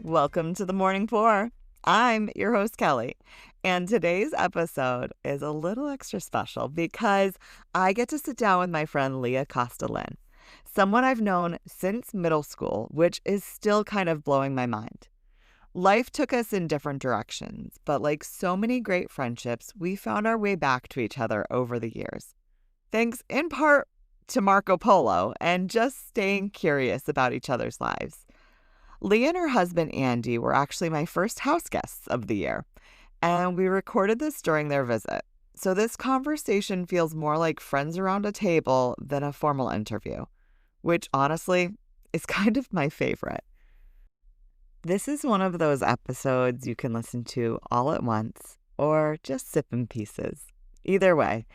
Welcome to the Morning Pour. I'm your host, Kelly, and today's episode is a little extra special because I get to sit down with my friend Leiha Costa Lynn, someone I've known since middle school, which is still kind of blowing my mind. Life took us in different directions, but like so many great friendships, we found our way back to each other over the years. Thanks in part to Marco Polo and just staying curious about each other's lives. Leiha and her husband Andy were actually my first house guests of the year, and we recorded this during their visit. So this conversation feels more like friends around a table than a formal interview, which honestly is kind of my favorite. This is one of those episodes you can listen to all at once or just sip in pieces. Either way,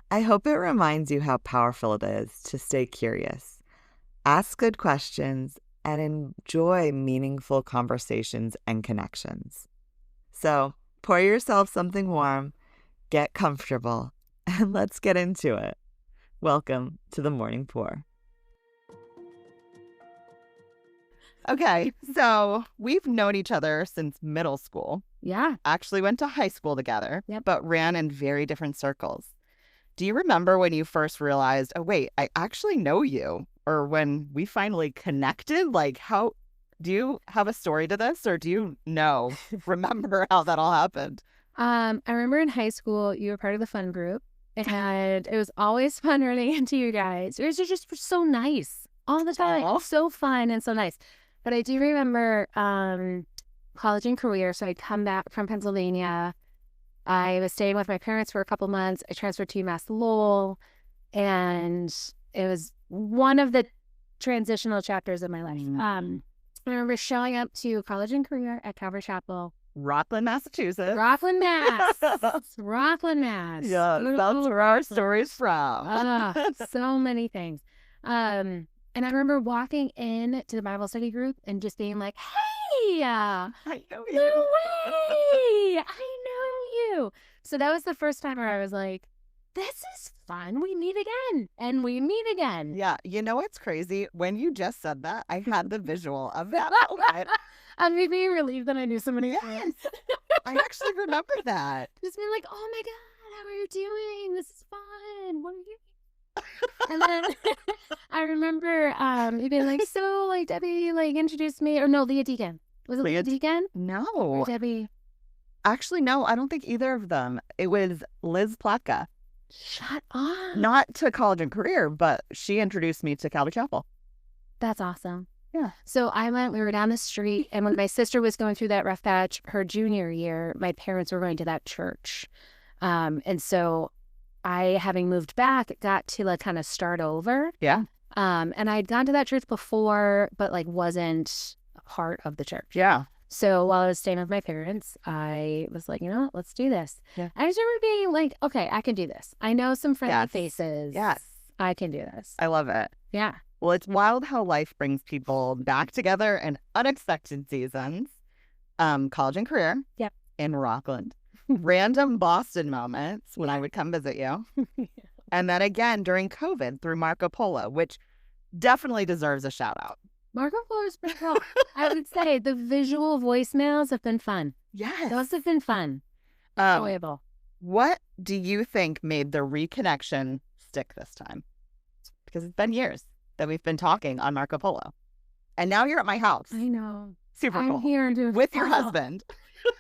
I hope it reminds you how powerful it is to stay curious, ask good questions, and enjoy meaningful conversations and connections. So pour yourself something warm, get comfortable, and let's get into it. Welcome to the Morning Pour. Okay, so we've known each other since middle school. Yeah. Actually went to high school together, Yep. but ran in very different circles. Do you remember when you first realized, oh, wait, I actually know you? Or when we finally connected? Like, how do you have a story to this, or do you remember how that all happened? I remember in high school, you were part of the fun group, and it was always fun running into you guys. You guys are just so nice all the time. Aw. So fun and so nice. But I do remember college and career. So I'd come back from Pennsylvania. I was staying with my parents for a couple months. I transferred to UMass Lowell, and it was one of the transitional chapters of my life. I remember showing up to college and career at Calvary Chapel, Rockland, Massachusetts. Rockland, Mass. Rockland, Mass. Yeah, that's where our story's from. So many things. And I remember walking in to the Bible study group and just being like, hey, I know you. no way, I know you. So that was the first time where I was like, this is fun. We meet again. And we meet again. Yeah, you know what's crazy? When you just said that, I had the visual of that. I'm being relieved that I knew somebody else. Yes, I actually remember that. Just being like, oh my God, how are you doing? This is fun. What are you? And then I remember you being like, so like Debbie like introduced me, or no, Leah Deacon. Was it Leah Deacon? Or No. Debbie. Actually, no, I don't think either of them. It was Liz Plaka. Shut up. Not to college and career, but she introduced me to Calvary Chapel. That's awesome. Yeah. So we were down the street, and when my sister was going through that rough patch her junior year, my parents were going to that church. And so I, having moved back, got to like kind of start over. Yeah. And I'd gone to that church before, but like wasn't a part of the church. Yeah. So while I was staying with my parents, I was like, you know what, let's do this. Yeah. I just remember being like, okay, I can do this. I know some friendly Yes. faces. Yes. I can do this. I love it. Yeah. Well, it's wild how life brings people back together in unexpected seasons. College and career. Yep. In Rockland. Random Boston moments when I would come visit you. And then again during COVID through Marco Polo, which definitely deserves a shout out. Marco Polo's pretty cool. I would say the visual voicemails have been fun. Yes. Those have been fun. Um, Enjoyable. what do you think made the reconnection stick this time? Because it's been years that we've been talking on Marco Polo. And now you're at my house. I know. Super I'm cool. here to With your husband.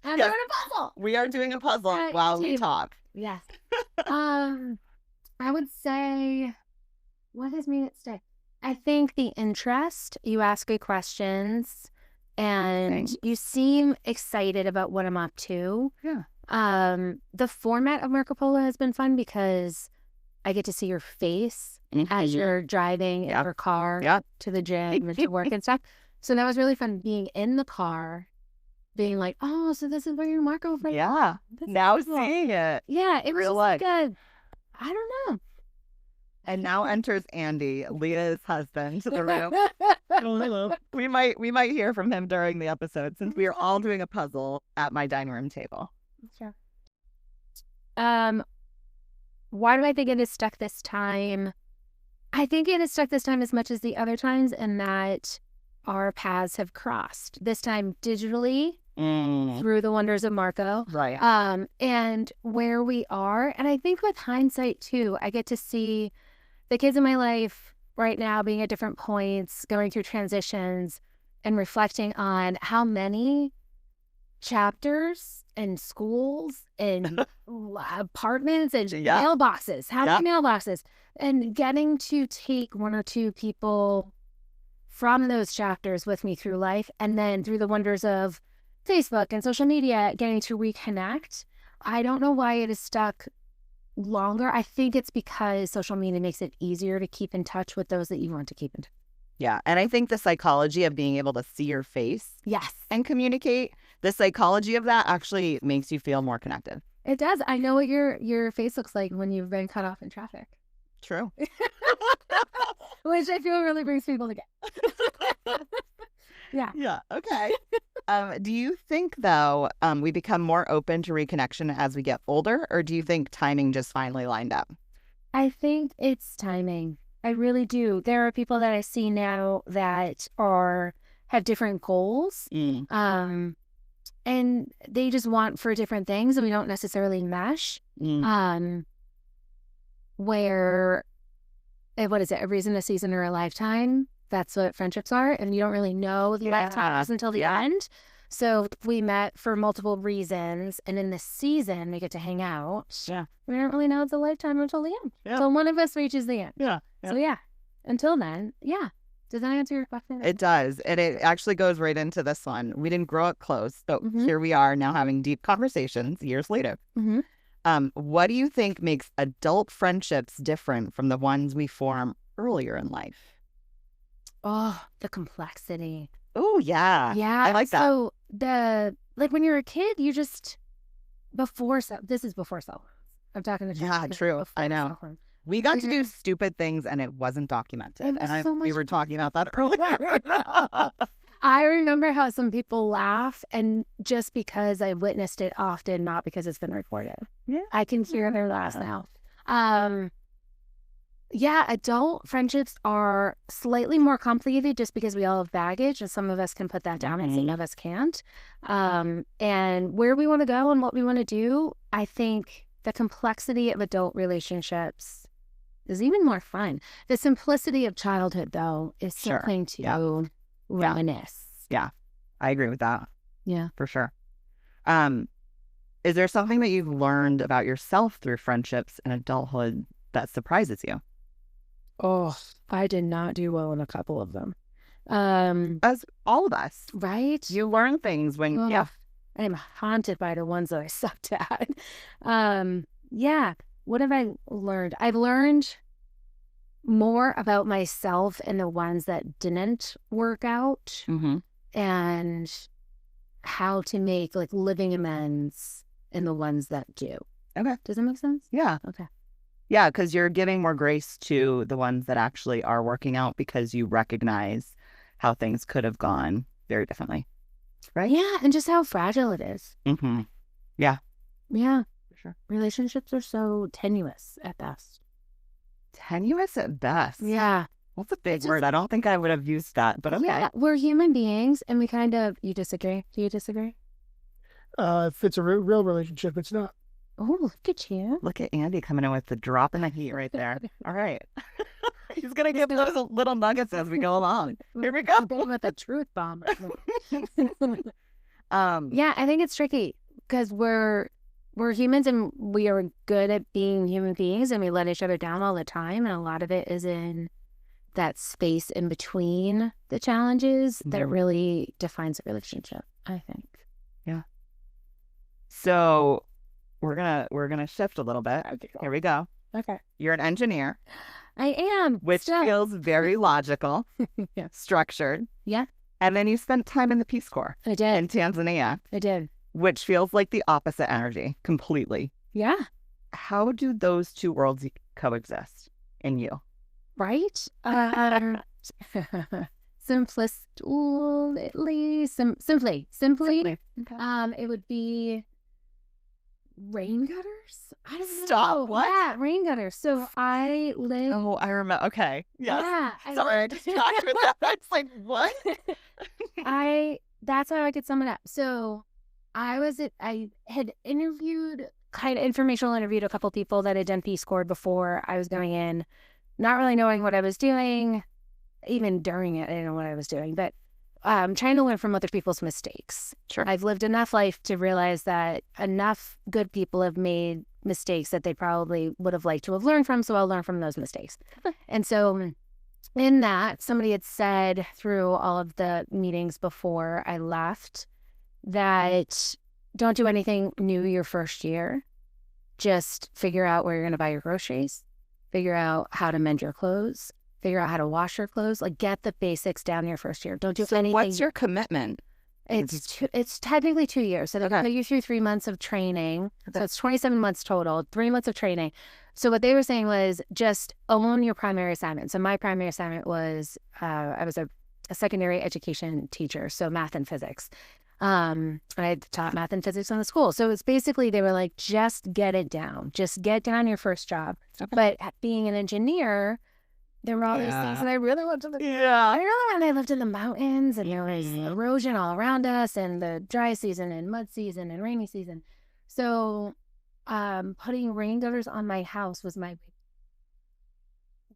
I'm Yes. doing a puzzle. We are doing a puzzle At while we table. talk. Yes. I would say, what has made it stick? I think the interest. You ask good questions, and Thanks. you seem excited about what I'm up to. Yeah. The format of Marco Polo has been fun because I get to see your face as you're driving in Yeah. your car Yeah. to the gym and to work and stuff. So that was really fun being in the car, being like, oh, so this is where you're Marco from. Yeah. That's Now cool. seeing it. Yeah, it was Real just life. like I don't know. And now enters Andy, Leah's husband, to the room. We might hear from him during the episode since we are all doing a puzzle at my dining room table. Sure. Why do I think it is stuck this time? I think it is stuck this time as much as the other times, in that our paths have crossed, this time digitally Mm, through the wonders of Marco. right. And where we are. And I think with hindsight too, I get to see the kids in my life right now being at different points, going through transitions and reflecting on how many chapters and schools and apartments and Yeah. mailboxes, how Yeah. many mailboxes, and getting to take one or two people from those chapters with me through life, and then through the wonders of Facebook and social media, getting to reconnect. I don't know why it is stuck longer. I think it's because social media makes it easier to keep in touch with those that you want to keep in touch. Yeah. And I think the psychology of being able to see your face Yes, and communicate, the psychology of that actually makes you feel more connected. it does. I know what your face looks like when you've been cut off in traffic, True. which I feel really brings people together. Yeah. Yeah. Okay. Do you think, though, we become more open to reconnection as we get older, or do you think timing just finally lined up? I think it's timing. I really do. There are people that I see now that have different goals. And they just want for different things, and we don't necessarily mesh. Where, what is it, a reason, a season, or a lifetime? That's what friendships are, and you don't really know the lifetimes until the end. So we met for multiple reasons, and in the season we get to hang out. Yeah. We don't really know the lifetime until the end. Yeah. So one of us reaches the end. Yeah. So yeah, until then, yeah. Does that answer your question? It does. And it actually goes right into this one. We didn't grow up close, but here we are now having deep conversations years later. What do you think makes adult friendships different from the ones we form earlier in life? Oh, the complexity. Oh, yeah. Yeah. I like that. So when you're a kid, you just, this is before cell phones. I'm talking to Yeah, true. I know. We got to do stupid things and it wasn't documented. And we were talking about that earlier. I remember how some people laugh, and just because I witnessed it often, not because it's been recorded. Yeah. I can hear their laughs now. Yeah, adult friendships are slightly more complicated just because we all have baggage, and some of us can put that down and some of us can't. And where we want to go and what we want to do, I think the complexity of adult relationships is even more fun. The simplicity of childhood, though, is something to reminisce. Yeah, I agree with that. Yeah. For sure. Is there something that you've learned about yourself through friendships in adulthood that surprises you? Oh, I did not do well in a couple of them. As all of us. Right? You learn things when, I am haunted by the ones that I sucked at. Yeah. What have I learned? I've learned more about myself in the ones that didn't work out, and how to make living amends in the ones that do. Okay. Does that make sense? Yeah. Okay. Yeah, because you're giving more grace to the ones that actually are working out because you recognize how things could have gone very differently. Right? Yeah, and just how fragile it is. Yeah. Yeah. For sure. Relationships are so tenuous at best. Tenuous at best. Yeah. That's a big word. I don't think I would have used that, but okay. Yeah, we're human beings, and we you disagree? Do you disagree? If it's a real relationship, it's not. Oh, look at you. Look at Andy coming in with the drop in the heat right there. All right. He's going to give those little nuggets as we go along. Here we go. With a truth bomb. Yeah, I think it's tricky because we're humans, and we are good at being human beings, and we let each other down all the time. And a lot of it is in that space in between the challenges that really defines a relationship, I think. Yeah. So we're gonna shift a little bit. Okay, cool. Here we go. Okay. You're an engineer. I am. Which feels very logical, structured. Yeah. And then you spent time in the Peace Corps. I did. In Tanzania. I did. Which feels like the opposite energy completely. Yeah. How do those two worlds coexist in you? Right? Simply. Okay. It would be rain gutters. I don't know. Stop, what? Yeah, rain gutters. So I live. Oh, I remember. Okay. Yes. Yeah. Sorry, I just talked with that. I was like, what? That's how I could sum it up. So I had informational interviewed a couple people that had done Peace Corps before I was going in, not really knowing what I was doing. Even during it, I didn't know what I was doing, but trying to learn from other people's mistakes. Sure. I've lived enough life to realize that enough good people have made mistakes that they probably would have liked to have learned from, so I'll learn from those mistakes. And so in that, somebody had said through all of the meetings before I left that don't do anything new your first year. Just figure out where you're going to buy your groceries, figure out how to mend your clothes, figure out how to wash your clothes, like get the basics down your first year. Don't do anything. What's your commitment? It's technically 2 years. So they put you through 3 months of training. Okay. So it's 27 months total, 3 months of training. So what they were saying was just own your primary assignment. So my primary assignment was I was a secondary education teacher, so math and physics. I taught math and physics in the school. So it's basically, they were like, just get it down. Just get down your first job. Okay. But being an engineer, there were all these things that I really wanted to do. Yeah. I remember when I lived in the mountains and there was erosion all around us and the dry season and mud season and rainy season. So putting rain gutters on my house was my...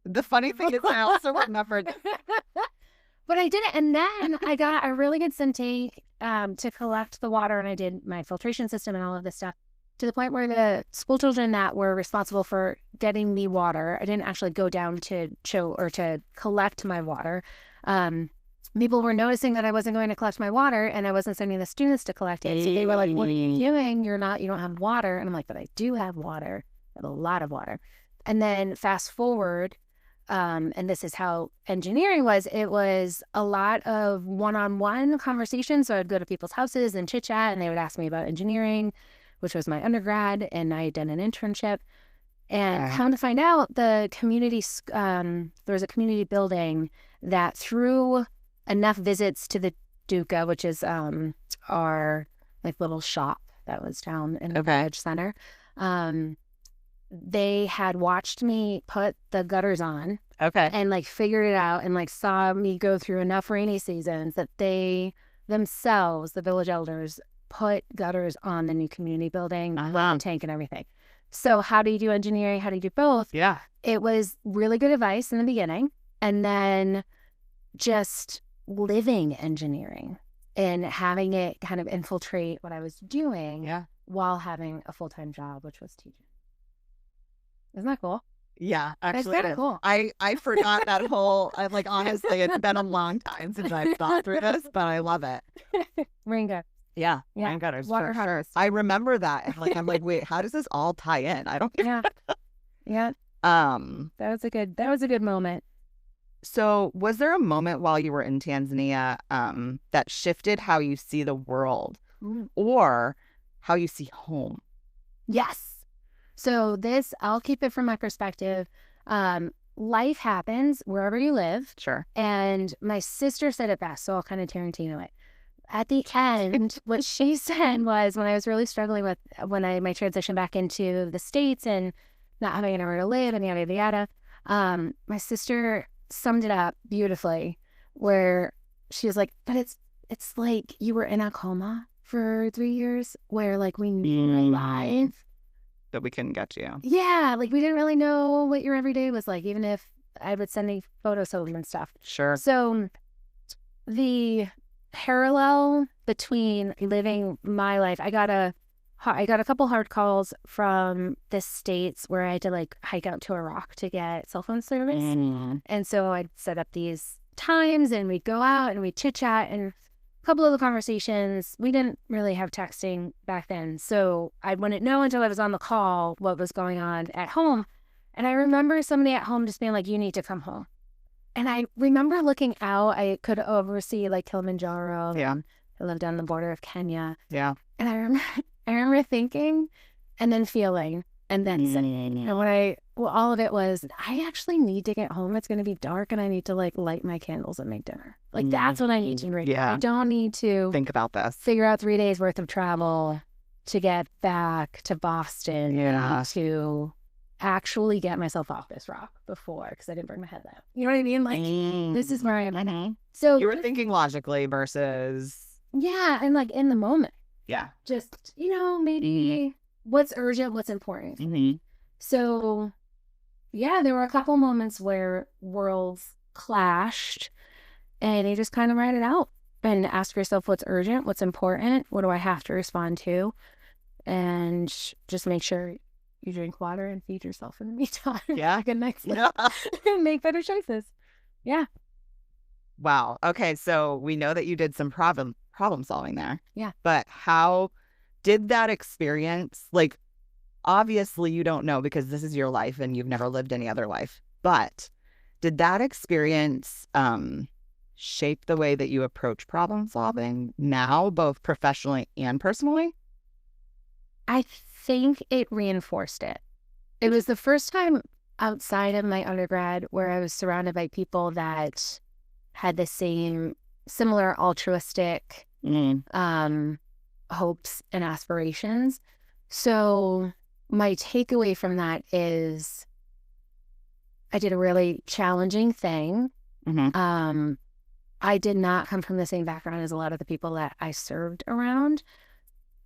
The funny thing is I also remembered... But I did it, and then I got a really good Centake to collect the water, and I did my filtration system and all of this stuff to the point where the school children that were responsible for getting me water, I didn't actually go down to show or to collect my water. People were noticing that I wasn't going to collect my water, and I wasn't sending the students to collect it. So they were like, "What are you doing? You don't have water." And I'm like, "But I do have water. I have a lot of water." And then fast forward. And this is how engineering was. It was a lot of one-on-one conversations. So I'd go to people's houses and chit-chat, and they would ask me about engineering, which was my undergrad, and I had done an internship. And come to find out, the community, there was a community building that through enough visits to the Duca, which is our like little shop that was down in the Village Center, they had watched me put the gutters on and like figured it out and like saw me go through enough rainy seasons that they themselves, the village elders, put gutters on the new community building, the tank and everything. So how do you do engineering? How do you do both? Yeah. It was really good advice in the beginning, and then just living engineering and having it kind of infiltrate what I was doing while having a full-time job, which was teaching. Isn't that cool? Yeah, actually, it's cool. I forgot that whole. Like honestly, it's been a long time since I've thought through this, but I love it. Rain gutters. Yeah, rain gutters for sure. I remember that, and like I'm like, wait, how does this all tie in? I don't. Yeah. That was a good moment. So, was there a moment while you were in Tanzania that shifted how you see the world, or how you see home? Yes. So this, I'll keep it from my perspective. Life happens wherever you live. Sure. And my sister said it best, so I'll kind of Tarantino it. At the end, what she said was, when I was really struggling with my transition back into the States and not having anywhere to live and yada, yada, yada, my sister summed it up beautifully, where she was like, but it's like you were in a coma for 3 years where like we knew your life. That we couldn't get you. Yeah, like we didn't really know what your everyday was like, even if I would send me photos home and stuff. Sure. So the parallel between living my life, I got a couple hard calls from the States where I had to like hike out to Iraq to get cell phone service. And so I'd set up these times and we'd go out and we'd chit chat, and couple of the conversations, we didn't really have texting back then, so I wouldn't know until I was on the call what was going on at home. And I remember somebody at home just being like, you need to come home. And I remember looking out, I could oversee like Kilimanjaro. Yeah. I lived on the border of Kenya. Yeah. And I remember thinking and then feeling and then saying, and all of it was, I actually need to get home. It's going to be dark and I need to like light my candles and make dinner. Like that's what I need to do. Yeah. I don't need to think about this. Figure out 3 days worth of travel to get back to Boston to actually get myself off this rock before, because I didn't bring my headlamp. You know what I mean? Like, this is where I am. So you were thinking logically versus... Yeah, and like in the moment. Yeah. Just, maybe what's urgent, what's important. Mm-hmm. So, yeah, there were a couple moments where worlds clashed, and you just kind of write it out and ask yourself what's urgent, what's important, what do I have to respond to, and just make sure you drink water and feed yourself in the meantime. Yeah. Good next step. And make better choices. Yeah. Wow. Okay, so we know that you did some problem solving there. Yeah. But how did that experience, like, obviously you don't know because this is your life and you've never lived any other life, but did that experience shape the way that you approach problem solving now, both professionally and personally? I think it reinforced it. It was the first time outside of my undergrad where I was surrounded by people that had the similar altruistic hopes and aspirations. So my takeaway from that is I did a really challenging thing. Mm-hmm. I did not come from the same background as a lot of the people that I served around.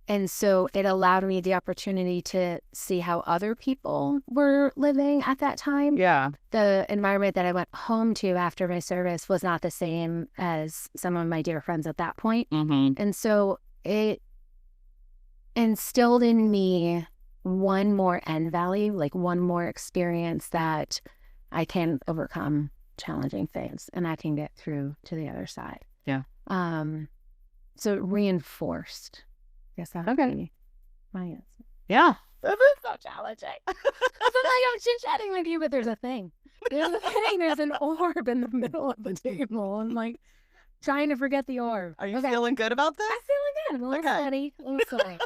And so it allowed me the opportunity to see how other people were living at that time. Yeah. The environment that I went home to after my service was not the same as some of my dear friends at that point. Mm-hmm. And so it instilled in me one more end value, like one more experience that I can overcome challenging things and I can get through to the other side. Yeah. So it reinforced. Yes, that would be my answer. Yeah. This is so challenging. It's like I'm chit-chatting with you, but there's a thing. There's an orb in the middle of the table. I'm like trying to forget the orb. Are you feeling good about this? I'm feeling good. I'm a little steady. A little steady.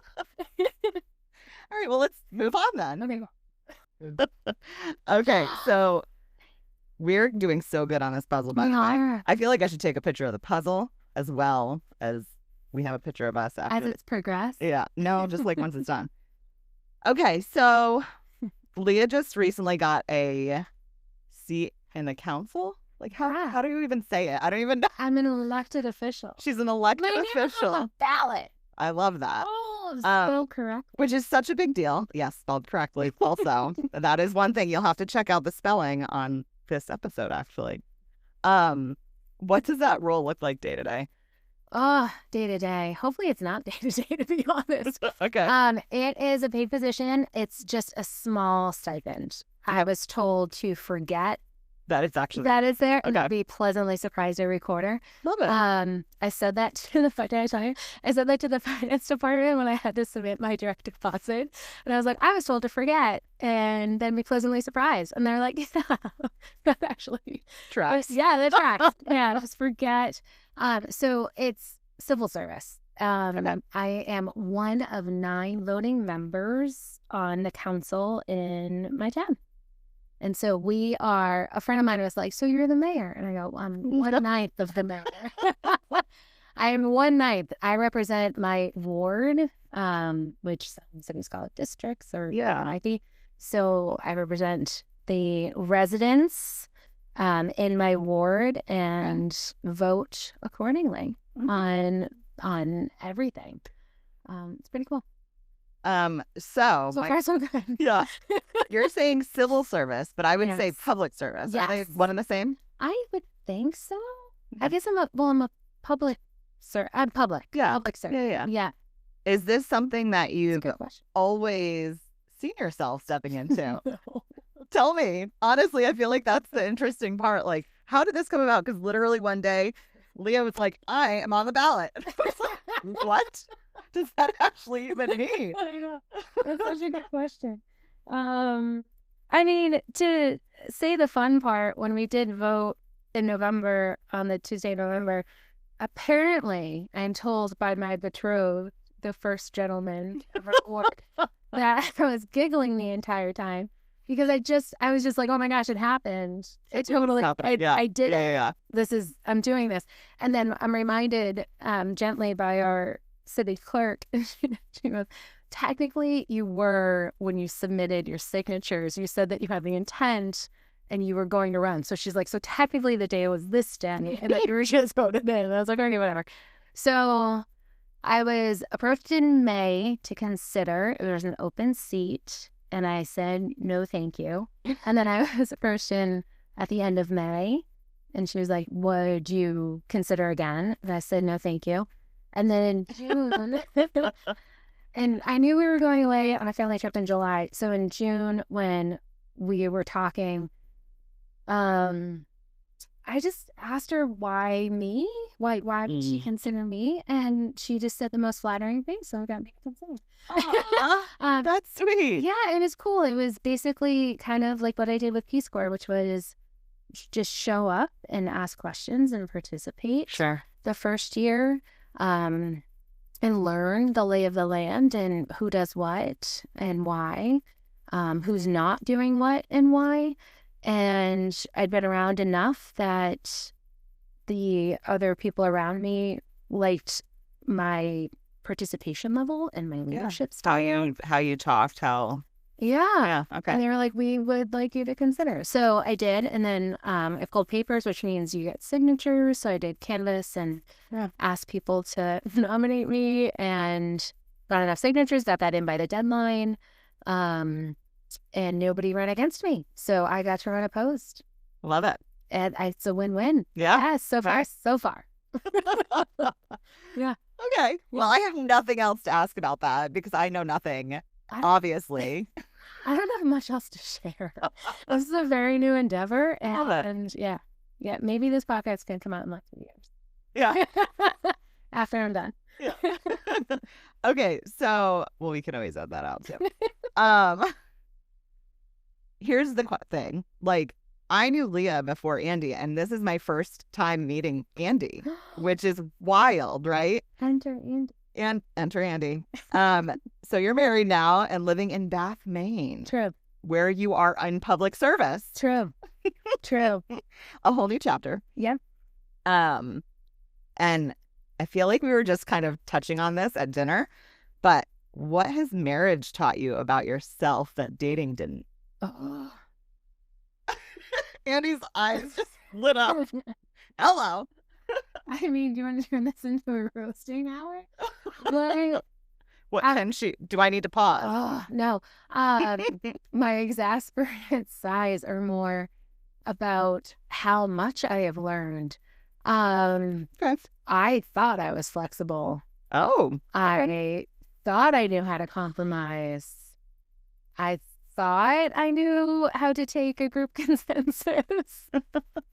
All right, well, let's move on then. Okay. Okay, so we're doing so good on this puzzle, by the way. I feel like I should take a picture of the puzzle as well as we have a picture of us after. As it's progressed? Yeah. No, just like once it's done. Okay, so Leiha just recently got a seat in the council. Like, how do you even say it? I don't even know. I'm an elected official. She's an elected official. On the ballot. I love that. Oh, spelled correct. Which is such a big deal. Yes, spelled correctly. Also, that is one thing. You'll have to check out the spelling on this episode, actually. What does that role look like day to day? Oh, day to day. Hopefully it's not day to day, to be honest. Okay. It is a paid position. It's just a small stipend. I was told to forget that it's actually that is there and be pleasantly surprised every quarter. Love it. I said that to the finance department when I had to submit my direct deposit, and I was like, I was told to forget and then be pleasantly surprised, and they're like, yeah, that actually tracks. Yeah, that tracks. Yeah, just forget. So it's civil service. I am one of 9 voting members on the council in my town. And so a friend of mine was like, so you're the mayor? And I go, I'm 1/9 of the mayor. I am 1/9. I represent my ward, which some cities call it districts or IP. So I represent the residents in my ward and vote accordingly on everything. It's pretty cool. So far so good. Yeah. You're saying civil service, but I would say public service. Yes. Are they one and the same? I would think so. I guess I'm a public I'm public. Yeah. Public service. Yeah. Is this something that you've Good question. always seen yourself stepping into? No. Tell me. Honestly, I feel like that's the interesting part. Like, how did this come about? Because literally one day, Leiha was like, I am on the ballot. I was like, what does that actually even mean? I know. That's such a good question. I mean, to say the fun part, when we did vote in November, on the Tuesday of November, apparently, I'm told by my betrothed, the first gentleman of our ward, that I was giggling the entire time because I was just like, oh my gosh, it happened. It totally, I did it. Yeah. I'm doing this. And then I'm reminded gently by our city clerk, she goes, technically you were, when you submitted your signatures, you said that you had the intent and you were going to run. So she's like, so technically the day was this day and that you were just voted in. And I was like, okay, whatever. So I was approached in May to consider. There was an open seat and I said, no, thank you. And then I was approached in at the end of May and she was like, would you consider again? And I said, no, thank you. And then in June, and I knew we were going away on a family trip in July. So in June, when we were talking, I just asked her why me? Why would she consider me? And she just said the most flattering thing, so it got me considered. That's sweet. Yeah, and it's cool. It was basically kind of like what I did with Peace Corps, which was just show up and ask questions and participate. Sure. The first year, and learn the lay of the land and who does what and why, who's not doing what and why. And I'd been around enough that the other people around me liked my participation level and my leadership style. How you talked, Yeah. Okay. And they were like, we would like you to consider. So I did. And then I called papers, which means you get signatures. So I did canvas and asked people to nominate me and got enough signatures, got that in by the deadline. And nobody ran against me. So I got to run opposed. Love it. And it's a win-win. Yeah. Yes, so far. Yeah. Okay. Well, I have nothing else to ask about that because I know nothing, obviously. I don't have much else to share. This is a very new endeavor. And yeah, maybe this podcast can come out in like 2 years. Yeah. After I'm done. Yeah. Okay. So, well, we can always add that out too. Here's the thing. Like, I knew Leiha before Andy, and this is my first time meeting Andy, which is wild, right? Enter Andy. And enter Andy. So you're married now and living in Bath, Maine. True. Where you are in public service. True. A whole new chapter. Yep. And I feel like we were just kind of touching on this at dinner, but what has marriage taught you about yourself that dating didn't? Oh. Andy's eyes just lit up. Hello. I mean, do you want to turn this into a roasting hour? What can she? Do I need to pause? Oh, no. My exasperated sighs are more about how much I have learned. Okay. I thought I was flexible. Oh. I thought I knew how to compromise. I thought I knew how to take a group consensus.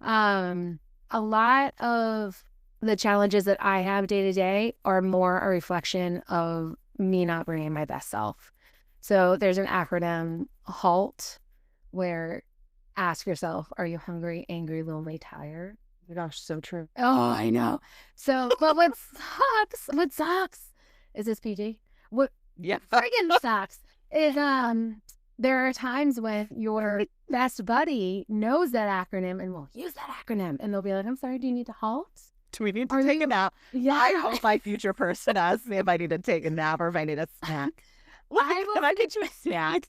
A lot of the challenges that I have day to day are more a reflection of me not bringing my best self. So there's an acronym, HALT, where ask yourself, are you hungry, angry, lonely, tired? Oh my gosh, so true. Oh, I know. So, but what sucks, is this PG? What friggin' sucks is, there are times when your best buddy knows that acronym and will use that acronym and they'll be like, I'm sorry, do you need to halt? Do we need to take a nap? Yeah. I hope my future person asks me if I need to take a nap or if I need a snack. Can I get you a snack?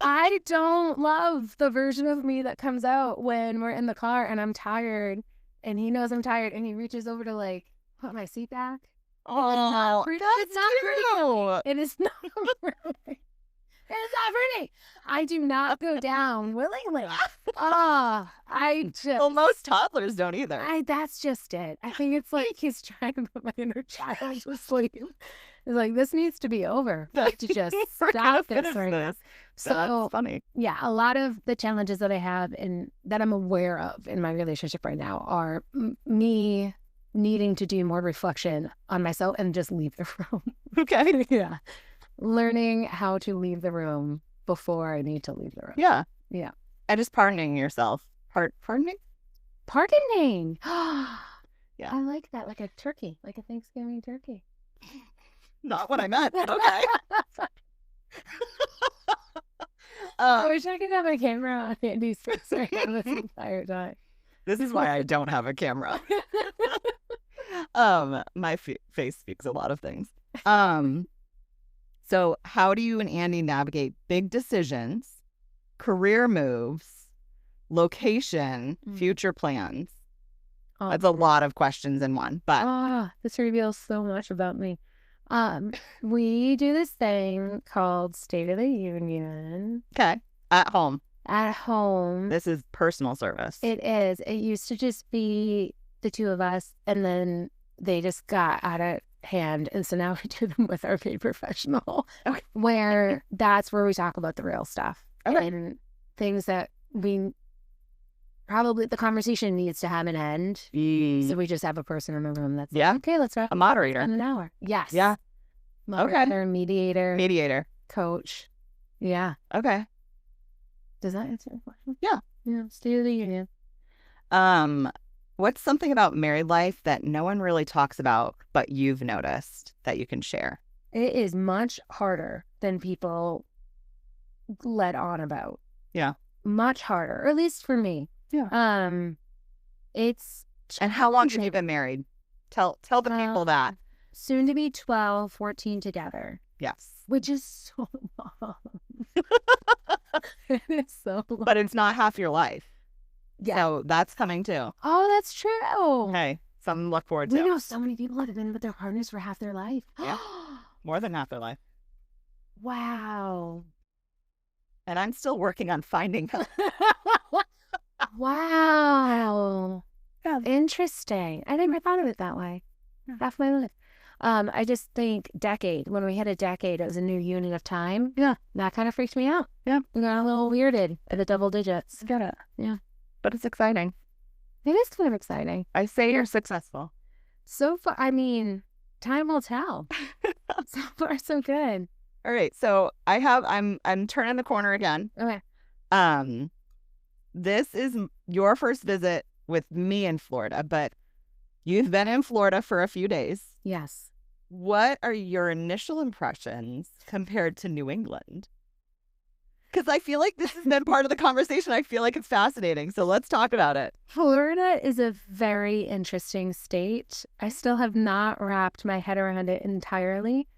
I don't love the version of me that comes out when we're in the car and I'm tired and he knows I'm tired and he reaches over to like put my seat back. Oh, It's not pretty. It is not pretty. It's not pretty. I do not go down willingly. Well, most toddlers don't either. That's just it. I think it's like he's trying to put my inner child to sleep. It's like, this needs to be over. I have to just stop this right now. So that's funny. Yeah, a lot of the challenges that I have and that I'm aware of in my relationship right now are me needing to do more reflection on myself and just leave the room. Okay. Yeah. Learning how to leave the room before I need to leave the room. Yeah. Yeah. And just pardoning yourself. Pardoning? Pardoning. Yeah. I like that. Like a turkey, like a Thanksgiving turkey. Not what I meant. Okay. I wish I could have a camera on Andy's face right now this entire time. This is why I don't have a camera. My face speaks a lot of things. So how do you and Andy navigate big decisions, career moves, location, future plans? That's a lot of questions in one, but this reveals so much about me. We do this thing called State of the Union. okay. At home. At home. This is personal service. It is. It used to just be the two of us, and then they just got out of hand, and so now we do them with our paid professional, where that's where we talk about the real stuff and things that we probably the conversation needs to have an end. So we just have a person in the room that's okay, let's wrap a moderator in an hour. Yes. Yeah. Moderator, mediator, coach. Yeah. Okay. Does that answer the question? Yeah. State of the Union. What's something about married life that no one really talks about, but you've noticed that you can share? It is much harder than people let on about. Yeah. Much harder, or at least for me. Yeah. It's. And how long have you been married? Tell the people that. Soon to be 12, 14 together. Yes. Which is so long. It is so long. But it's not half your life. Yeah. So that's coming too. Oh, that's true. Hey, something to look forward to. We know so many people that have been with their partners for half their life. Yeah. More than half their life. Wow. And I'm still working on finding them. Wow. Yeah. Interesting. I never thought of it that way. Half my life. I just think when we hit a decade, it was a new unit of time. Yeah. That kind of freaked me out. Yeah. We got a little weirded at the double digits. Get it. Yeah. But it's exciting. It is kind of exciting. I say you're successful. So far, I mean, time will tell. So far, so good. All right. So I'm turning the corner again. Okay. This is your first visit with me in Florida, but you've been in Florida for a few days. Yes. What are your initial impressions compared to New England? Because I feel like this has been part of the conversation. I feel like it's fascinating. So let's talk about it. Florida is a very interesting state. I still have not wrapped my head around it entirely.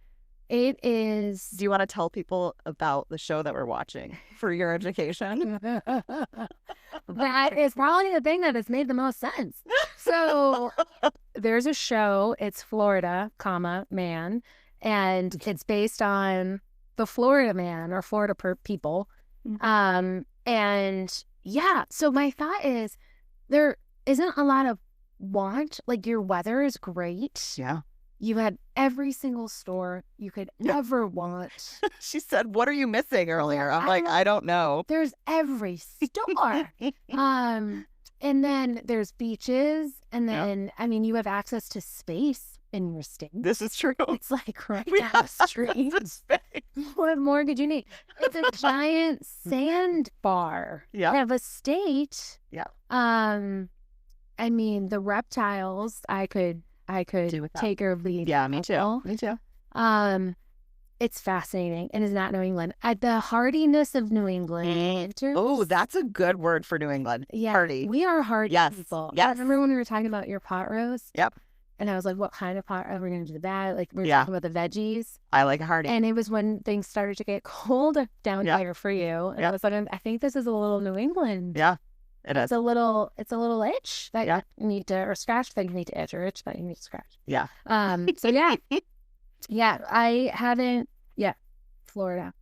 It is. Do you want to tell people about the show that we're watching for your education? That is probably the thing that has made the most sense. So there's a show, it's Florida, man, and it's based on the Florida man or Florida people. And yeah, so my thought is there isn't a lot of want. Like your weather is great. Yeah. You had every single store you could ever want. She said, "What are you missing?" earlier. I'm like, I don't know. There's every store. And then there's beaches. And then, I mean, you have access to space in your state. This is true. It's like right down the street. What more could you need? It's a giant sandbar of a state. Yeah. I mean, the reptiles, I could take or leave. Yeah, me too. Me too. It's fascinating and is not New England. The hardiness of New England. Oh, that's a good word for New England. Yeah, hardy. We are hardy people. Yes. I remember when we were talking about your pot roast. Yep. And I was like, what kind of pot are we going to do that? Like, we were talking about the veggies. I like a hardy. And it was when things started to get cold down here for you. And all of a sudden, I think this is a little New England. Yeah, it is. It's a little itch that you need to, or scratch that you need to itch, or itch that you need to scratch. Yeah. So yeah. Yeah, I haven't, Florida.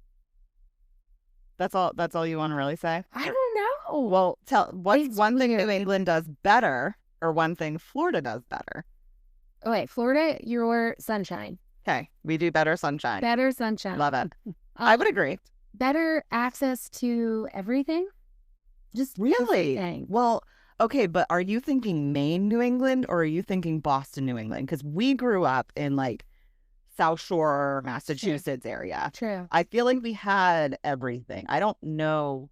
That's all you want to really say? I don't know. Well, what's one thing New England does better, or one thing Florida does better? Okay, Florida, your sunshine. Okay, we do better sunshine. Better sunshine. Love it. I would agree. Better access to everything. Just really? Everything. Well, okay, but are you thinking Maine, New England, or are you thinking Boston, New England? Because we grew up in like South Shore, Massachusetts area. True. I feel like we had everything. I don't know.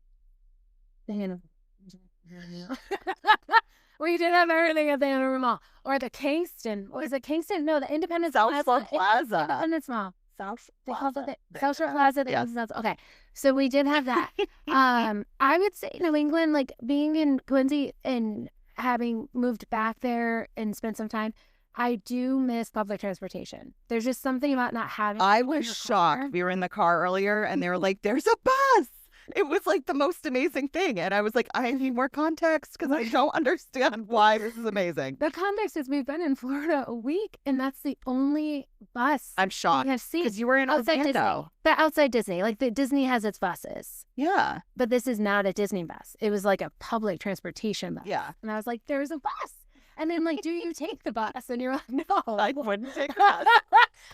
We did have everything at the Hanover Mall. Or the Kingston. Was it Kingston? No, the Independence South Shore Plaza. Plaza. Independence Mall. South Shore Plaza. Okay. So we did have that. I would say New England, like being in Quincy and having moved back there and spent some time, I do miss public transportation. There's just something about not having. I it in was your shocked. car. We were in the car earlier and they were like, there's a bus. It was like the most amazing thing. And I was like, I need more context because I don't understand why this is amazing. The context is we've been in Florida a week, and that's the only bus I'm shocked we have seen. because you were in outside Disney. Orlando. But outside Disney, like Disney has its buses. Yeah. But this is not a Disney bus. It was like a public transportation bus. Yeah. And I was like, there's a bus. And then like, do you take the bus? And you're like, no. I wouldn't take that.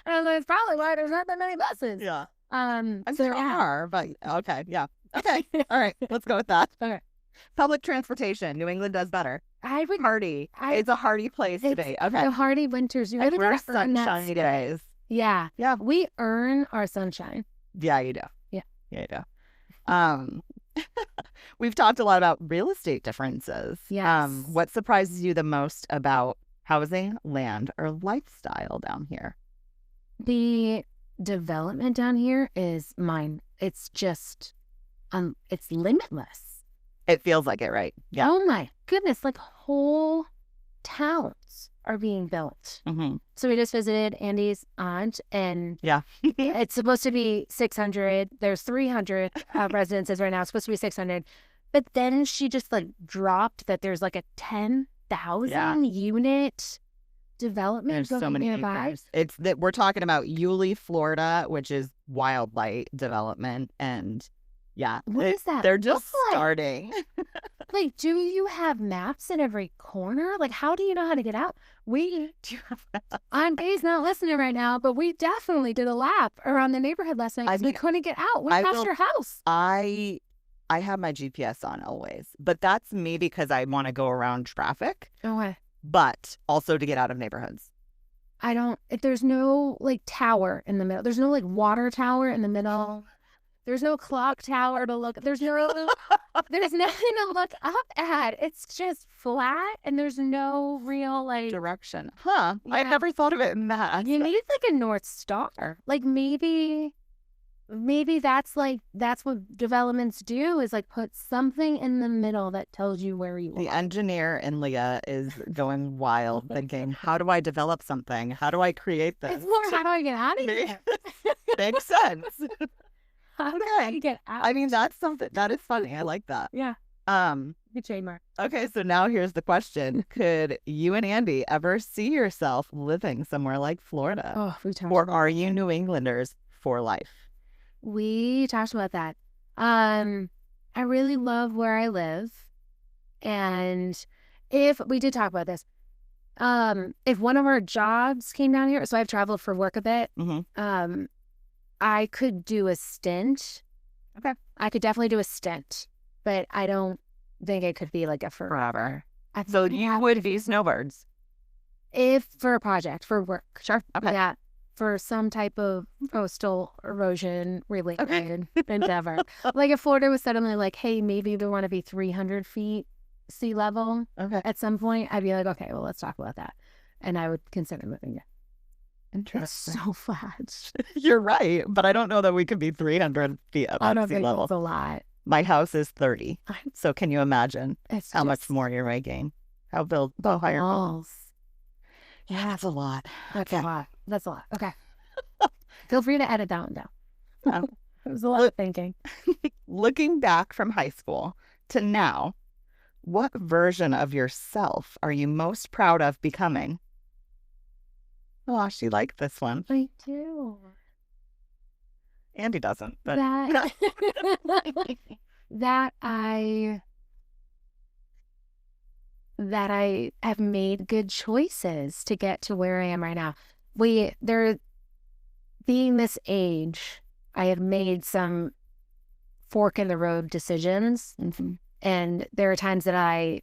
And I was like, it's probably why there's not that many buses. Yeah. So There are, but okay. Yeah. Okay. All right. Let's go with that. Okay. Public transportation. New England does better. I would Hardy. It's a hardy place to be. Okay. the hardy winters. You really We're gotta earn that sunshiny stuff. days. Yeah. Yeah. We earn our sunshine. Yeah, you do. Yeah. Yeah, you do. We've talked a lot about real estate differences. Yes. What surprises you the most about housing, land, or lifestyle down here? The development down here is mine. It's just, it's limitless. It feels like it, right? Yeah. Oh my goodness. Like whole towns are being built. Mm-hmm. So we just visited Andy's aunt, and Yeah. it's supposed to be 600. There's 300 residences right now. It's supposed to be 600. But then she just like dropped that there's like a 10,000 unit development There's so many nearby. acres. It's that we're talking about Yulee, Florida, which is wildlight development, and yeah, What does that they're look just like? starting. Like, do you have maps at every corner? Like, how do you know how to get out? We, Aunt Gay's not listening right now, but we definitely did a lap around the neighborhood last night 'cause we couldn't get out. We passed your house. I have my GPS on always, but that's me because I want to go around traffic, Okay. but also to get out of neighborhoods. There's no like tower in the middle. There's no like water tower in the middle. There's no clock tower to look. There's nothing to look up at. It's just flat, and there's no real like Direction. Huh. I Yeah. never thought of it in that. You need like a North Star. Like maybe that's what developments do, is like put something in the middle that tells you where you The are. engineer in Leah is going wild thinking, how do I develop something? How do I create this? It's more, how do I get out of here? Makes sense. How do I get out? I mean, that's something that is funny. I like that. Yeah, Um, good trademark. okay, so now here's the question. Could you and Andy ever see yourself living somewhere like Florida? Oh, we talked. Or are you New Englanders for life? We talked about that. I really love where I live, and if we did talk about this, if one of our jobs came down here, so I've traveled for work a bit. Mhm. I could do a stint. Okay. I could definitely do a stint, but I don't think it could be like a forever. I think So I'd you have would to be snowbirds. if for a project, for work. Sure. Okay. Yeah, for some type of coastal erosion related endeavor. Like if Florida was suddenly like, hey, maybe we want to be 300 feet sea level Okay. at some point, I'd be like, okay, well, let's talk about that. And I would consider moving there. It's Interesting. so flat. You're right, but I don't know that we could be 300 feet I above don't sea think level. it's a lot. My house is 30. So can you imagine It's how much just more you're making? How higher? balls. Yeah, that's a lot. That's Okay. a lot. That's a lot. Okay. Feel free to edit that one down. Oh. It was a lot of thinking. Looking back from high school to now, what version of yourself are you most proud of becoming? Oh, she liked this one. I do. Andy doesn't, but That that I have made good choices to get to where I am right now. Being this age, I have made some fork in the road decisions. And there are times that I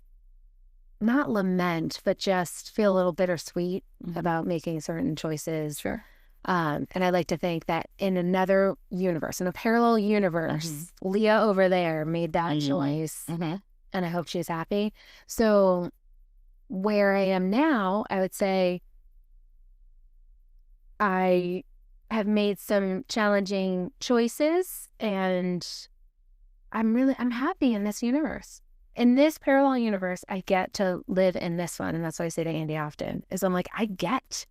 not lament, but just feel a little bittersweet about making certain choices. Sure. And I like to think that in another universe, in a parallel universe, Leah over there made that choice, and I hope she's happy. So where I am now, I would say I have made some challenging choices, and I'm happy in this universe. in this parallel universe, I get to live in this one. And that's what I say to Andy often is I'm like, I get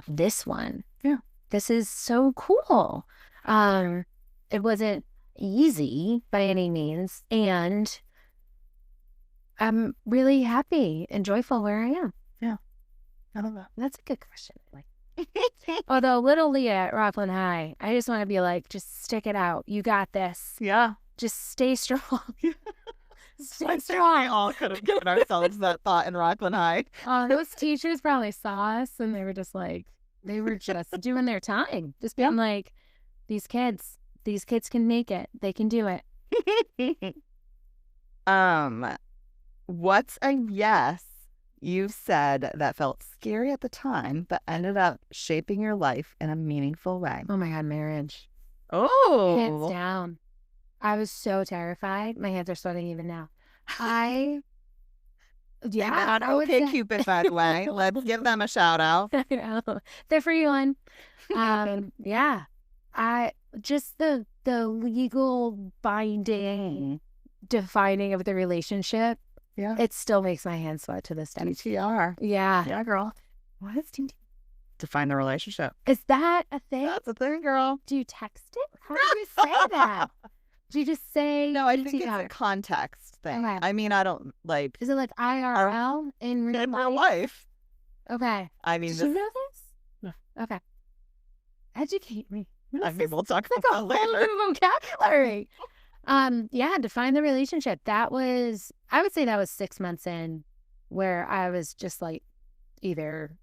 this one. Yeah. This is so cool. It wasn't easy by any means. And I'm really happy and joyful where I am. Yeah. I love that. That's a good question. Although little Leah at Rockland High, I just want to be like, just stick it out. You got this. Yeah. Just stay strong. Stay strong. We all could have given ourselves that thought in Rockland High. Those teachers probably saw us and they were just doing their time. Just being like, these kids can make it. They can do it. What's a yes you said that felt scary at the time, but ended up shaping your life in a meaningful way? Oh my God, marriage. Oh. Hands down. I was so terrified. My hands are sweating even now. Okay, Cupid, by the way. Let's give them a shout out. They're for you, one. Yeah. Just the legal binding, defining of the relationship. Yeah. It still makes my hands sweat to this day. DTR. Yeah. Yeah, girl. What is DTR? Define the relationship. Is that a thing? That's a thing, girl. Do you text it? How do you say that? Do you just say No, I DTR? think it's a context thing. Okay. I mean, I don't like... Is it like IRL in real life? Okay. I mean... Did you know this? No. Okay. Educate me. I mean, we'll talk That's about a that whole later. new vocabulary. Define the relationship. I would say that was 6 months in where I was just like, either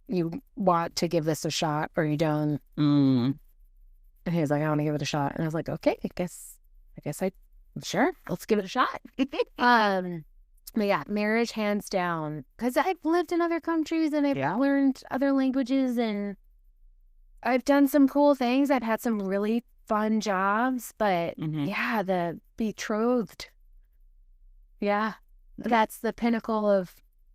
you want to give this a shot or you don't. And he was like, I want to give it a shot. And I was like, okay, I guess sure, let's give it a shot. But yeah, marriage hands down. Because I've lived in other countries and I've learned other languages and I've done some cool things. I've had some really fun jobs, but the betrothed. Yeah, that's the pinnacle of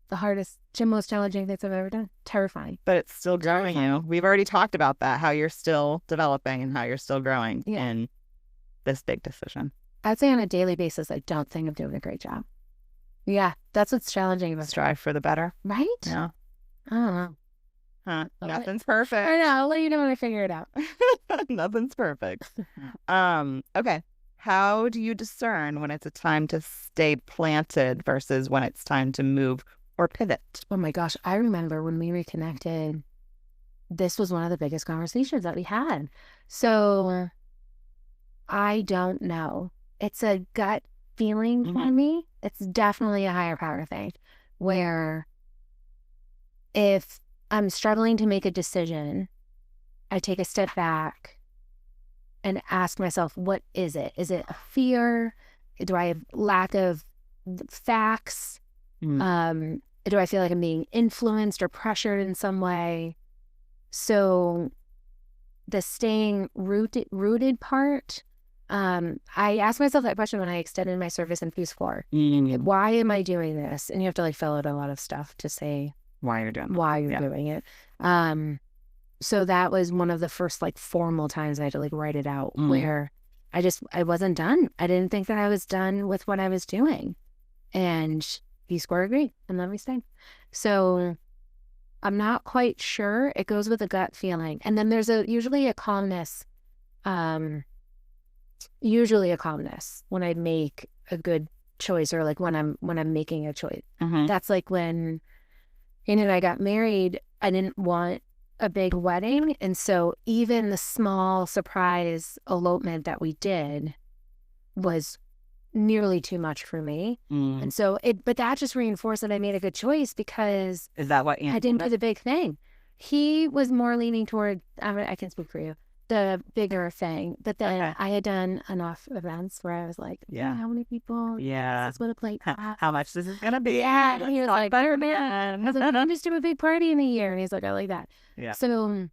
the hardest, most challenging things I've ever done. Terrifying. But it's still growing you. We've already talked about that, how you're still developing and how you're still growing in this big decision. I'd say on a daily basis, I don't think I'm doing a great job. Yeah, that's what's challenging about it. Strive for the better. Right? Yeah. I don't know. Huh. Nothing's perfect. I know. I'll let you know when I figure it out. Nothing's perfect. Okay. How do you discern when it's a time to stay planted versus when it's time to move or pivot? Oh my gosh. I remember when we reconnected, this was one of the biggest conversations that we had. So I don't know. It's a gut feeling for me. It's definitely a higher power thing where if I'm struggling to make a decision, I take a step back and ask myself, what is it? Is it a fear? Do I have lack of facts? Do I feel like I'm being influenced or pressured in some way? So the staying rooted part, I asked myself that question when I extended my service in Peace Corps. Why am I doing this? And you have to like fill out a lot of stuff to say why you're doing it. So that was one of the first like formal times I had to like write it out where I wasn't done. I didn't think that I was done with what I was doing. And Peace Corps agreed and let me stay. So I'm not quite sure. It goes with a gut feeling. And then there's usually a calmness when I make a good choice or like when I'm making a choice. That's like when Ian and I got married, I didn't want a big wedding. And so even the small surprise elopement that we did was nearly too much for me. And so but that just reinforced that I made a good choice because is that what I didn't do the big thing. He was more leaning toward, I can speak for you, the bigger thing. But then I had done enough events where I was like, how many people? Yeah. This is what a plate costs. How much this is going to be? Yeah. And he was like, better man. I was like, I'm just doing a big party in a year. And he's like, I like that. Yeah. So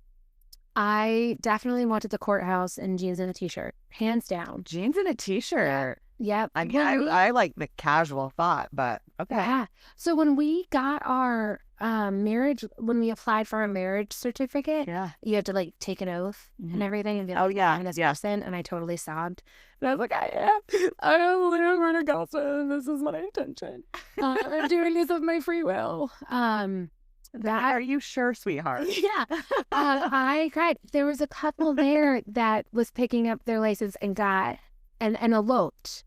I definitely wanted the courthouse in jeans and a t-shirt. Hands down. Jeans and a t-shirt. Yep. I mean, I like the casual thought, but okay. Yeah. So when we got our marriage, when we applied for a marriage certificate, you had to like take an oath and everything and be like, I'm this person, and I totally sobbed. And I was like, I am Marco Costa, and this is my intention. I'm doing this of my free will. Are you sure, sweetheart? Yeah. I cried. There was a couple there that was picking up their license and got and eloped.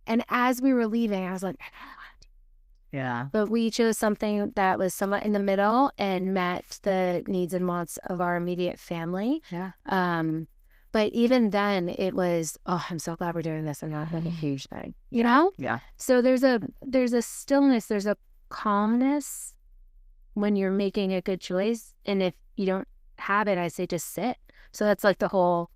And as we were leaving, I was like, yeah. But we chose something that was somewhat in the middle and met the needs and wants of our immediate family. Yeah. But even then, it was, I'm so glad we're doing this and not like a huge thing, you know? Yeah. So there's a stillness, there's a calmness when you're making a good choice. And if you don't have it, I say just sit. So that's like the whole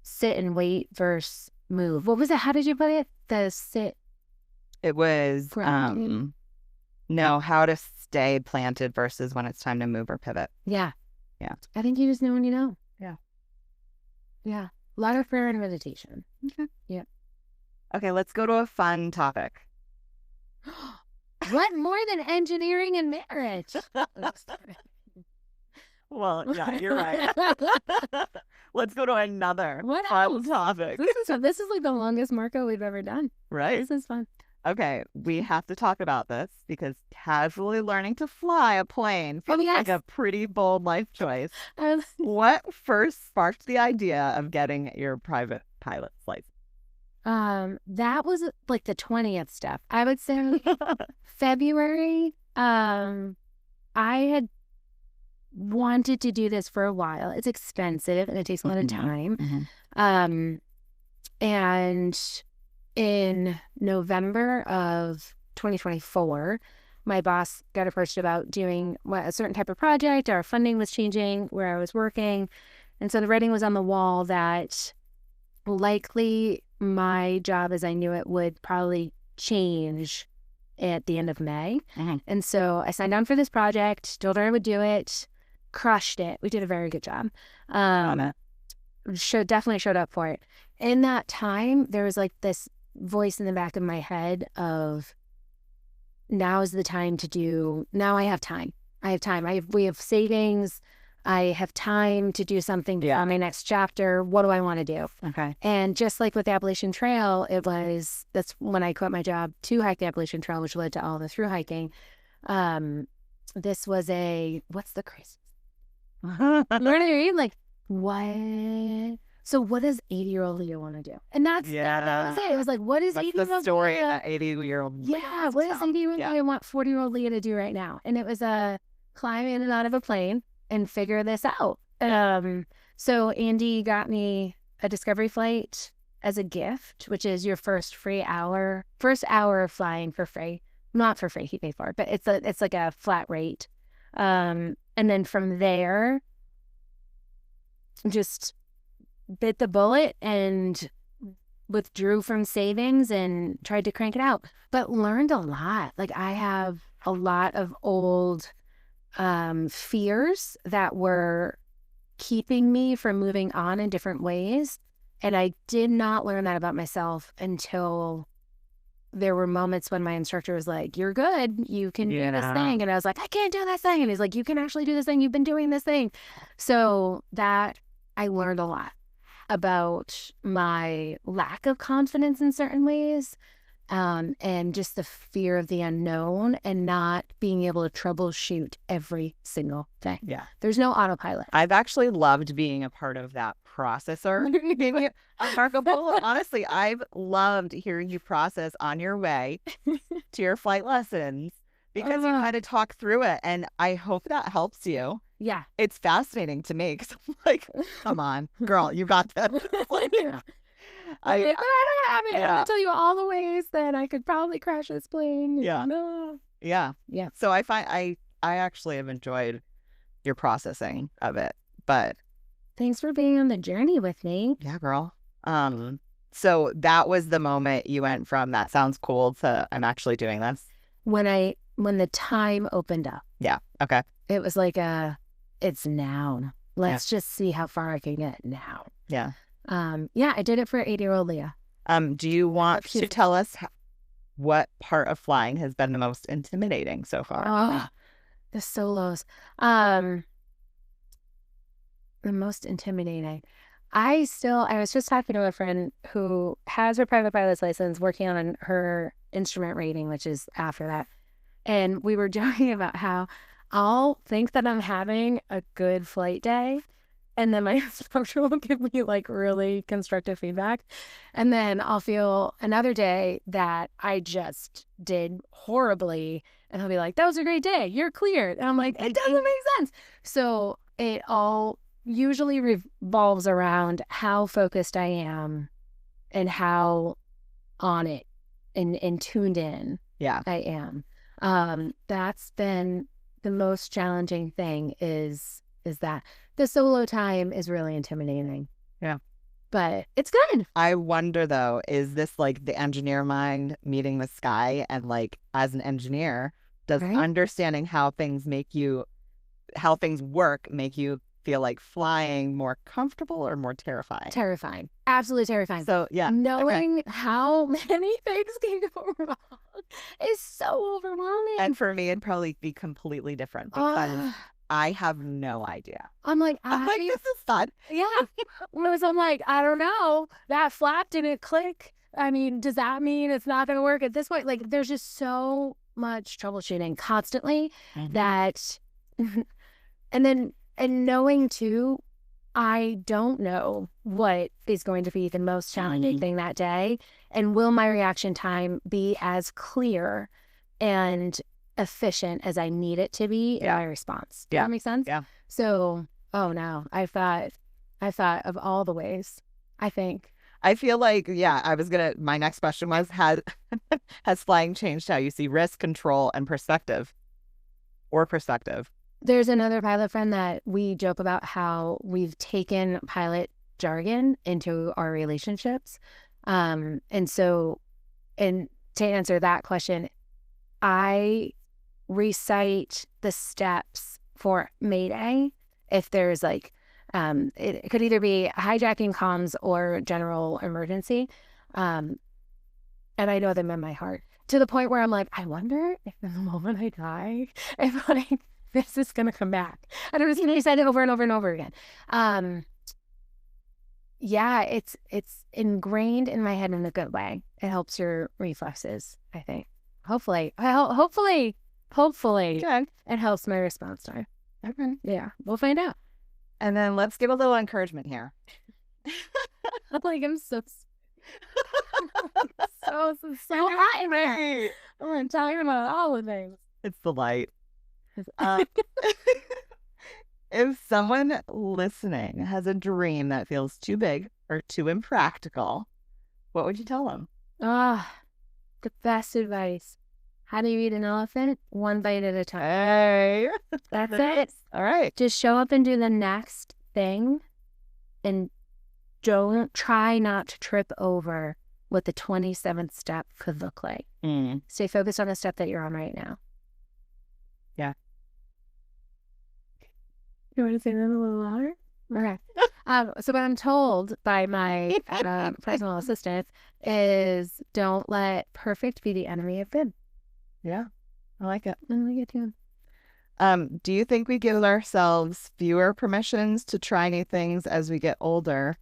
sit and wait versus move. What was it? How did you put it? The sit. It was how to stay planted versus when it's time to move or pivot. Yeah. Yeah. I think you just know when you know. Yeah. Yeah. A lot of prayer and meditation. Okay. Yeah. Okay, let's go to a fun topic. What more than engineering and marriage? Well, yeah, you're right. Let's go to another fun topic. This is like the longest Marco we've ever done. Right. This is fun. Okay, we have to talk about this because casually learning to fly a plane feels like a pretty bold life choice. What first sparked the idea of getting your private pilot's license? That was like the 20th step. I would say February. I had wanted to do this for a while. It's expensive and it takes a lot of time. And in November of 2024, my boss got approached about doing a certain type of project. Our funding was changing where I was working. And so the writing was on the wall that likely my job as I knew it would probably change at the end of May. And so I signed on for this project, told her I would do it, crushed it. We did a very good job. Definitely showed up for it. In that time, there was like this voice in the back of my head of now is the time to do, now I have time. We have savings. I have time to do something on my next chapter. What do I want to do? Okay. And just like with the Appalachian Trail, that's when I quit my job to hike the Appalachian Trail, which led to all the through hiking. This was what's the crazy? You know what I mean? Like, what? So what does 80-year-old Leah want to do? And that was it. It was like, what is 80-year-old the story of 80-year-old Leah? Yeah, what does 80-year-old Leah want 40-year-old Leah to do right now? And it was climb in and out of a plane and figure this out. So Andy got me a Discovery flight as a gift, which is your first hour of flying for free. Not for free, he paid for it, but it's like a flat rate. And then from there, just bit the bullet and withdrew from savings and tried to crank it out, but learned a lot. Like I have a lot of old fears that were keeping me from moving on in different ways. And I did not learn that about myself until there were moments when my instructor was like, you're good, you can do this thing. And I was like, I can't do this thing. And he's like, you can actually do this thing. You've been doing this thing. So that I learned a lot about my lack of confidence in certain ways, and just the fear of the unknown and not being able to troubleshoot every single thing. Yeah. There's no autopilot. I've actually loved being a part of that processor. Marco Polo, honestly, I've loved hearing you process on your way to your flight lessons because you had to talk through it. And I hope that helps you. Yeah. It's fascinating to me because I'm like, come on, girl, you got that. I'm gonna tell you all the ways that I could probably crash this plane. Yeah. Yeah. So I find I actually have enjoyed your processing of it. But thanks for being on the journey with me. Yeah, girl. So that was the moment you went from that sounds cool to I'm actually doing this. When the time opened up. Yeah. Okay. It was like it's now. Let's just see how far I can get now. Yeah. I did it for 80-year-old Leah. Do you want Excuse to me. tell us what part of flying has been the most intimidating so far? Oh, the solos. The most intimidating. I was just talking to a friend who has her private pilot's license, working on her instrument rating, which is after that. And we were joking about how I'll think that I'm having a good flight day, and then my instructor will give me like really constructive feedback. And then I'll feel another day that I just did horribly. And he'll be like, that was a great day. You're cleared. And I'm like, it doesn't make sense. So it all usually revolves around how focused I am and how on it and tuned in Yeah. I am. That's been the most challenging thing is that the solo time is really intimidating. Yeah. But it's good. I wonder though, is this like the engineer mind meeting the sky? And like as an engineer, does Right? understanding how things work make you feel like flying more comfortable or more terrifying? Terrifying. Absolutely terrifying. So yeah. Knowing how many things can go wrong is so overwhelming. And for me, it'd probably be completely different because I have no idea. I'm like, this is fun. yeah. Whereas I'm like, I don't know. That flap didn't click. I mean, does that mean it's not going to work at this point? Like, there's just so much troubleshooting constantly that, and knowing too, I don't know what is going to be the most challenging thing that day. And will my reaction time be as clear and efficient as I need it to be in my response? Does that make sense? Yeah. So, oh no, I thought of all the ways, I think. I feel like, my next question was, has flying changed how you see risk, control, and perspective? There's another pilot friend that we joke about how we've taken pilot jargon into our relationships. And to answer that question, I recite the steps for Mayday if there's like, it could either be hijacking comms or general emergency. And I know them in my heart to the point where I'm like, I wonder if in the moment I die, if like this is going to come back. And I'm just going to say it over and over and over again. Yeah, it's ingrained in my head in a good way. It helps your reflexes, I think. Hopefully, Okay. it helps my response time. Okay. Yeah, we'll find out. And then let's give a little encouragement here. I'm so hot in there. I'm talking about all the things. It's the light. If someone listening has a dream that feels too big or too impractical, what would you tell them? The best advice. How do you eat an elephant? One bite at a time. Hey. That's it. All right. Just show up and do the next thing, and don't try not to trip over what the 27th step could look like. Stay focused on the step that you're on right now. Yeah. You want to say that a little louder? Okay. So what I'm told by my personal assistant is don't let perfect be the enemy of good. Yeah. I like it. I like it too. Do you think we give ourselves fewer permissions to try new things as we get older?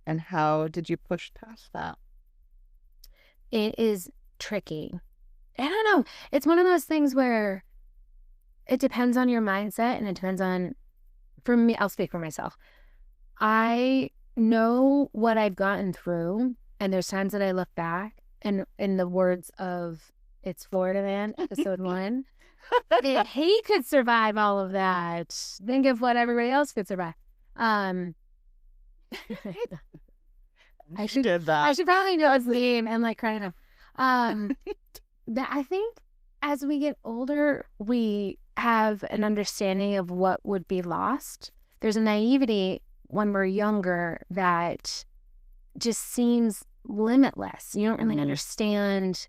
And how did you push past that? It is tricky. I don't know. It's one of those things where it depends on your mindset, and it depends on, for me, I'll speak for myself. I know what I've gotten through, and there's times that I look back, and in the words of It's Florida Man, episode 1, if he could survive all of that, think of what everybody else could survive. I should probably know his name and like credit him. That I think as we get older, we have an understanding of what would be lost. There's a naivety when we're younger that just seems limitless. You don't really understand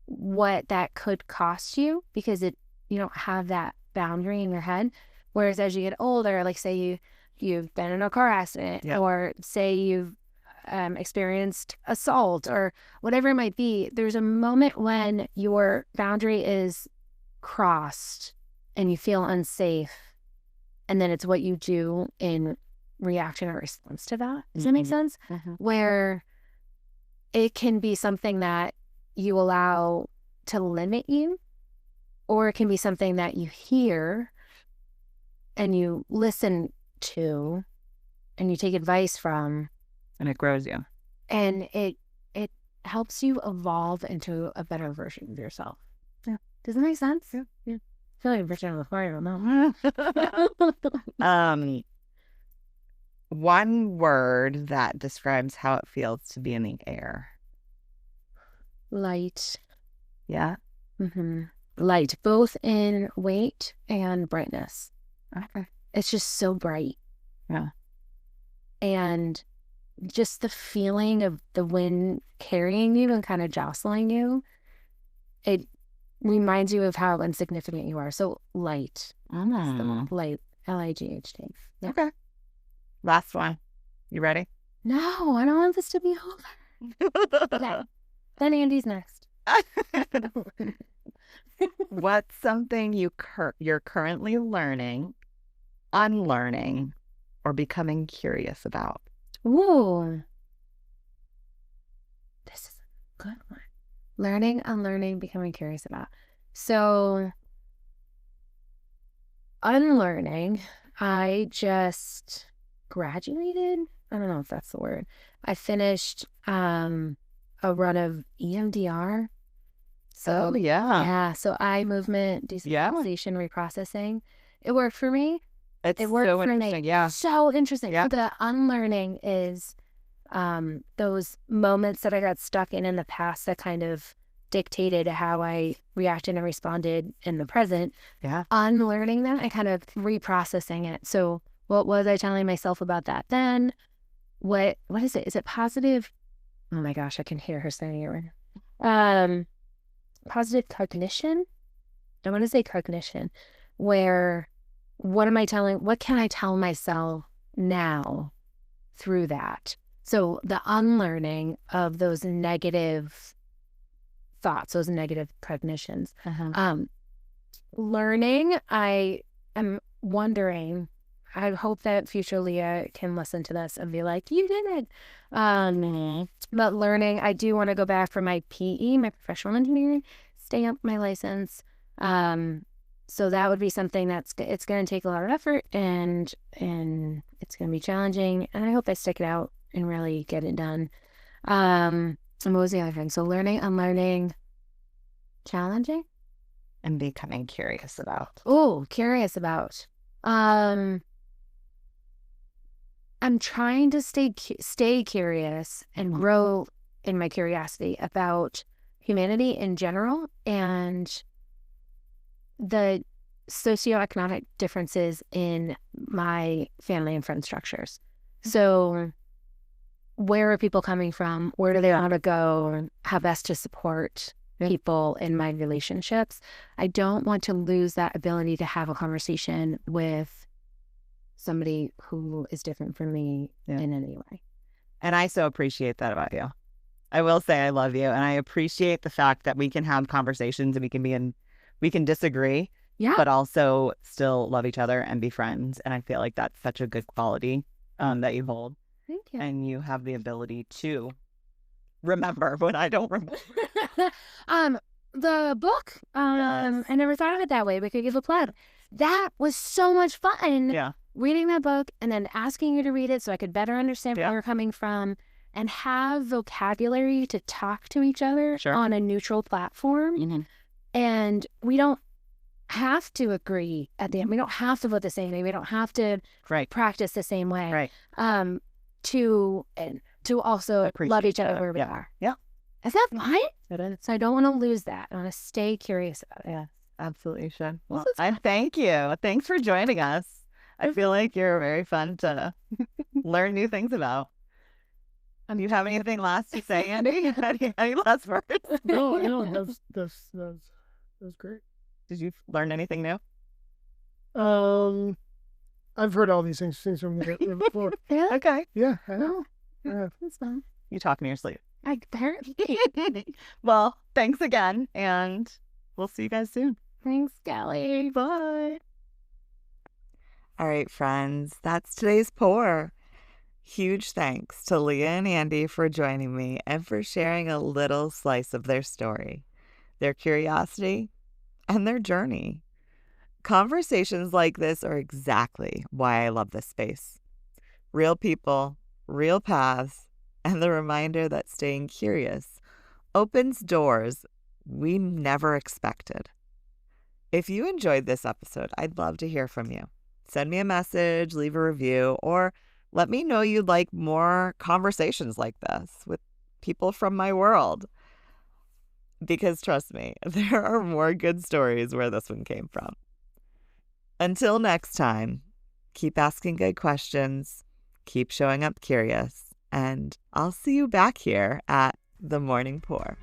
what that could cost you because you don't have that boundary in your head. Whereas as you get older, like say you've been in a car accident, or say you've experienced assault or whatever it might be, there's a moment when your boundary is crossed and you feel unsafe. And then it's what you do in reaction or response to that. Does that make sense? Where it can be something that you allow to limit you, or it can be something that you hear and you listen to and you take advice from. And it grows you. And it helps you evolve into a better version of yourself. Yeah. Does that make sense? Yeah. I feel like a version of the fire now. One word that describes how it feels to be in the air. Light. Yeah. Light, both in weight and brightness. Okay. It's just so bright. Yeah. And just the feeling of the wind carrying you and kind of jostling you, it reminds you of how insignificant you are. So light. Light. L-I-G-H-T. Yeah. Okay. Last one. You ready? No, I don't want this to be over. Okay. Then Andy's next. What's something you're currently learning, unlearning, or becoming curious about? Ooh. This is a good one. Learning, unlearning, becoming curious about. So, unlearning, I just graduated. I don't know if that's the word. I finished a run of EMDR. So yeah, so eye movement desensitization reprocessing. It worked for me. It worked so interesting. Yeah, so interesting. Yeah. The unlearning is those moments that I got stuck in the past that kind of dictated how I reacted and responded in the present. Yeah, unlearning that and kind of reprocessing it. So what was I telling myself about that then? What is it? Is it positive? Oh my gosh, I can hear her saying it right now. Positive cognition. I want to say cognition, where what can I tell myself now through that? So the unlearning of those negative thoughts, those negative cognitions. Learning, I am wondering, I hope that future Leah can listen to this and be like, you did it. But learning, I do want to go back for my PE, my professional engineering, stay up my license. So that would be something it's going to take a lot of effort and it's going to be challenging. And I hope I stick it out and really get it done. And what was the other thing? So learning, unlearning, challenging. And becoming curious about. Oh, curious about. I'm trying to stay curious and grow in my curiosity about humanity in general and the socioeconomic differences in my family and friend structures. So where are people coming from? Where do they want to go? How best to support people in my relationships? I don't want to lose that ability to have a conversation with somebody who is different from me in any way. And I so appreciate that about you. I will say I love you, and I appreciate the fact that we can have conversations and we can disagree, but also still love each other and be friends. And I feel like that's such a good quality that you hold. Thank you. And you have the ability to remember when I don't remember. The book, I never thought of it that way, but could give a plug. That was so much fun. Yeah. Reading that book and then asking you to read it so I could better understand where you're coming from and have vocabulary to talk to each other on a neutral platform. And we don't have to agree at the end. We don't have to vote the same way. We don't have to practice the same way. To also love each other where we are. Yeah. Is that fun? It is. So I don't want to lose that. I want to stay curious about it. Yeah, absolutely should. Well, I thank you. Thanks for joining us. I feel like you're very fun to learn new things about. Do you have anything last to say, Andy? Any last words? No, that's great. Did you learn anything new? I've heard all these things from you before. Yeah. Okay. Yeah, I know. That's fun. You talk in your sleep. Apparently. Well, thanks again, and we'll see you guys soon. Thanks, Kelly. Bye. All right, friends, that's today's pour. Huge thanks to Leah and Andy for joining me and for sharing a little slice of their story, their curiosity, and their journey. Conversations like this are exactly why I love this space. Real people, real paths, and the reminder that staying curious opens doors we never expected. If you enjoyed this episode, I'd love to hear from you. Send me a message, leave a review, or let me know you'd like more conversations like this with people from my world. Because trust me, there are more good stories where this one came from. Until next time, keep asking good questions, keep showing up curious, and I'll see you back here at The Morning Pour.